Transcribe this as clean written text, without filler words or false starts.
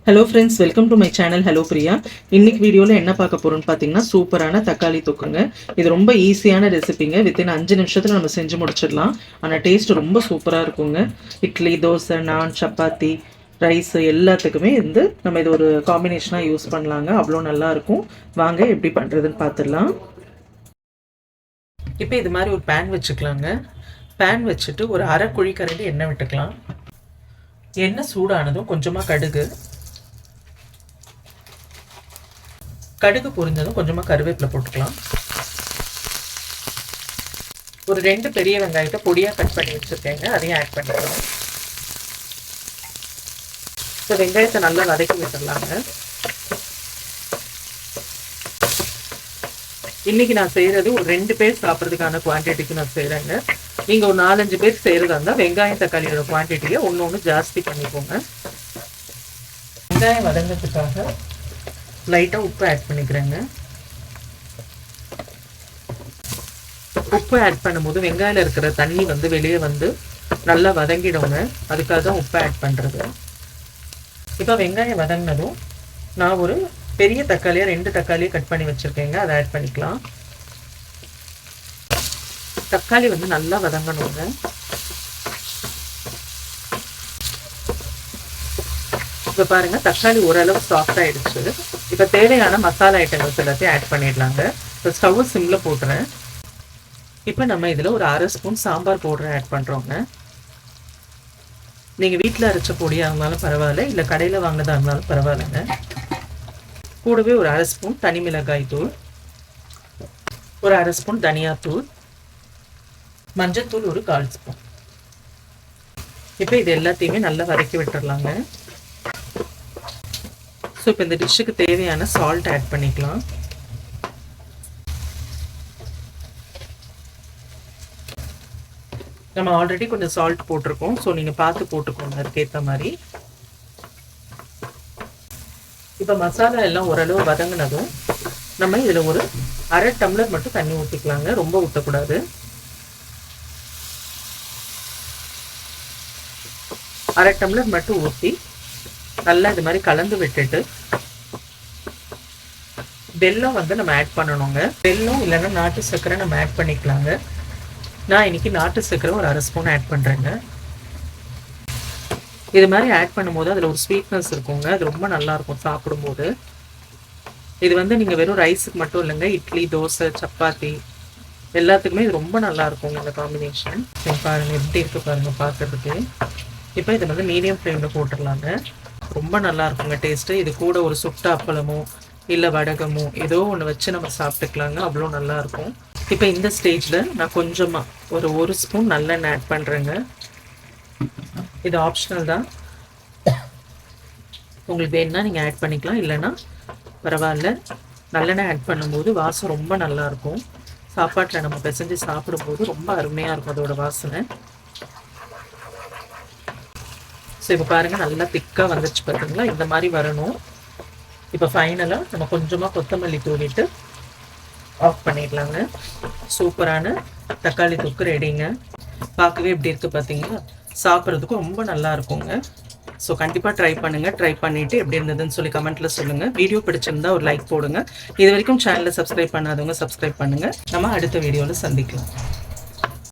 Hello friends, welcome to my channel. Hello Priya. இன்னைக்கு வீடியோவில் என்ன பார்க்க போகிறோம்னு பார்த்தீங்கன்னா, சூப்பரான தக்காளி தொக்குங்க. இது ரொம்ப ஈஸியான ரெசிபிங்க. வித்தின் 5 நிமிஷத்தில் நம்ம செஞ்சு முடிச்சிடலாம். ஆனால் டேஸ்ட் ரொம்ப சூப்பராக இருக்குங்க. இட்லி, தோசை, நான், சப்பாத்தி, ரைஸ் எல்லாத்துக்குமே நம்ம இது ஒரு காம்பினேஷனாக யூஸ் பண்ணலாங்க. அவ்வளோ நல்லாயிருக்கும். வாங்க எப்படி பண்ணுறதுன்னு பார்த்துடலாம். இப்போ இது மாதிரி ஒரு பேன் வச்சுக்கலாங்க. பேன் வச்சுட்டு ஒரு அரை குழிக்கரண்டி எண்ணெய் விட்டுக்கலாம். எண்ணெய் சூடானதும் கொஞ்சமாக கடுகு பொரிஞ்சதும் கொஞ்சமாக கருவேப்பிலை போட்டுக்கலாம். ஒரு 2 பெரிய வெங்காயத்தை பொடியாக கட் பண்ணி வச்சுருக்கேங்க, அதையும் ஆட் பண்ணிக்கலாம். இப்போ வெங்காயத்தை நல்லா வதக்கி விட்டுடலாங்க. இன்னைக்கு நான் செய்கிறது ஒரு 2 பேர் சாப்பிட்றதுக்கான குவான்டிட்டிக்கு நான் செய்கிறேங்க. நீங்கள் ஒரு 4-5 பேர் செய்கிறதா இருந்தால் வெங்காயம் தக்காளியோட குவான்டிட்டியை ஒன்று ஜாஸ்தி பண்ணிக்கோங்க. வெங்காயம் வதங்கிறதுக்காக லைட்டாக உப்பு ஆட் பண்ணிக்கிறேங்க. உப்பு ஆட் பண்ணும்போது வெங்காயம் இருக்கிற தண்ணி வெளியே நல்லா வதங்கிடுங்க. அதுக்காக தான் உப்பு ஆட் பண்ணுறது. இப்போ வெங்காயம் வதங்கினதும் நான் ஒரு பெரிய தக்காளியாக 2 தக்காளியை கட் பண்ணி வச்சுருக்கேங்க, அதை ஆட் பண்ணிக்கலாம். தக்காளி நல்லா வதங்கணுங்க. இப்போ பாருங்க, தக்காளி ஓரளவு சாஃப்ட் ஆயிடுச்சு. இப்போ தேவையான மசாலா ஐட்டங்கள்ஸ் எல்லாத்தையும் ஆட் பண்ணிடலாங்க. இப்போ ஸ்டவ் சிம்ல போட்டுறேன். இப்போ நம்ம இதில் ஒரு 1/2 ஸ்பூன் சாம்பார் பவுடர் ஆட் பண்ணுறோங்க. நீங்கள் வீட்டில் அரைச்ச பொடியாக இருந்தாலும் பரவாயில்ல, இல்லை கடையில் வாங்கினதாக இருந்தாலும் பரவாயில்லைங்க. கூடவே ஒரு 1/2 ஸ்பூன் தனி மிளகாய் தூள், ஒரு 1/2 ஸ்பூன் தனியாத்தூள், மஞ்சத்தூள் ஒரு 1/4 ஸ்பூன். இப்போ இது எல்லாத்தையுமே நல்லா வதக்கி விட்டுடலாங்க. ஸோ இப்போ இந்த டிஷ்ஷுக்கு தேவையான சால்ட் ஆட் பண்ணிக்கலாம். நம்ம ஆல்ரெடி கொஞ்சம் சால்ட் போட்டிருக்கோம், ஸோ நீங்கள் பார்த்து போட்டுக்கோங்க அதுக்கேற்ற மாதிரி. இப்போ மசாலா எல்லாம் ஓரளவு வதங்கினதும் நம்ம இதில் ஒரு 1/2 டம்ளர் மட்டும் தண்ணி ஊற்றிக்கலாங்க, ரொம்ப ஊற்றக்கூடாது. 1/2 டம்ளர் மட்டும் ஊற்றி நல்லா இது மாதிரி கலந்து விட்டுட்டு வெல்லம் நம்ம ஆட் பண்ணணுங்க. வெல்லம் இல்லைன்னா நாட்டு சர்க்கரை நம்ம ஆட் பண்ணிக்கலாங்க. நான் இன்னைக்கு நாட்டு சர்க்கரை ஒரு 1/2 ஸ்பூன் ஆட் பண்ணுறேங்க. இது மாதிரி ஆட் பண்ணும்போது அதில் ஒரு ஸ்வீட்னஸ் இருக்குங்க, அது ரொம்ப நல்லா இருக்கும் சாப்பிடும்போது. இது நீங்கள் வெறும் ரைஸுக்கு மட்டும் இல்லைங்க, இட்லி, தோசை, சப்பாத்தி எல்லாத்துக்குமே இது ரொம்ப நல்லா இருக்குங்க இந்த காம்பினேஷன். பாருங்கள் எப்படி இருக்குது பாருங்கள் பார்க்கறதுக்கு. இப்போ இதை மீடியம் ஃப்ளேமில் போட்டுடலாங்க. ரொம்ப நல்லா இருக்குங்க டேஸ்ட்டு. இது கூட ஒரு சுட்ட அப்பளமோ இல்லை வடகமோ ஏதோ ஒன்று வச்சு நம்ம சாப்பிட்டுக்கலாங்க, அவ்வளோ நல்லா இருக்கும். இப்போ இந்த ஸ்டேஜில் நான் கொஞ்சமாக ஒரு ஸ்பூன் நல்லெண்ணெய் ஆட் பண்ணுறேங்க. இது ஆப்ஷனல் தான், உங்களுக்கு வேணுன்னா நீங்கள் ஆட் பண்ணிக்கலாம், இல்லைன்னா பரவாயில்ல. நல்லெண்ணெய் ஆட் பண்ணும்போது வாசம் ரொம்ப நல்லாயிருக்கும். சாப்பாட்டில் நம்ம பிசைஞ்சு சாப்பிடும்போது ரொம்ப அருமையாக இருக்கும் அதோட வாசனை. ஸோ இப்போ பாருங்கள் நல்லா திக்காக வந்துச்சு பார்த்தீங்களா, இந்த மாதிரி வரணும். இப்போ ஃபைனலாக நம்ம கொஞ்சமாக கொத்தமல்லி தூவிட்டு ஆஃப் பண்ணிடலாங்க. சூப்பரான தக்காளி தொக்கு ரெடிங்க. பார்க்கவே எப்படி இருக்குது பார்த்தீங்களா, சாப்பிட்றதுக்கும் ரொம்ப நல்லா இருக்குங்க. ஸோ கண்டிப்பாக ட்ரை பண்ணுங்கள். ட்ரை பண்ணிவிட்டு எப்படி இருந்ததுன்னு சொல்லி கமெண்ட்டில் சொல்லுங்கள். வீடியோ பிடிச்சிருந்தா ஒரு லைக் போடுங்க. இது வரைக்கும் சேனலை சப்ஸ்கிரைப் பண்ணாதவங்க சப்ஸ்கிரைப் பண்ணுங்கள். நம்ம அடுத்த வீடியோவில் சந்திக்கலாம்.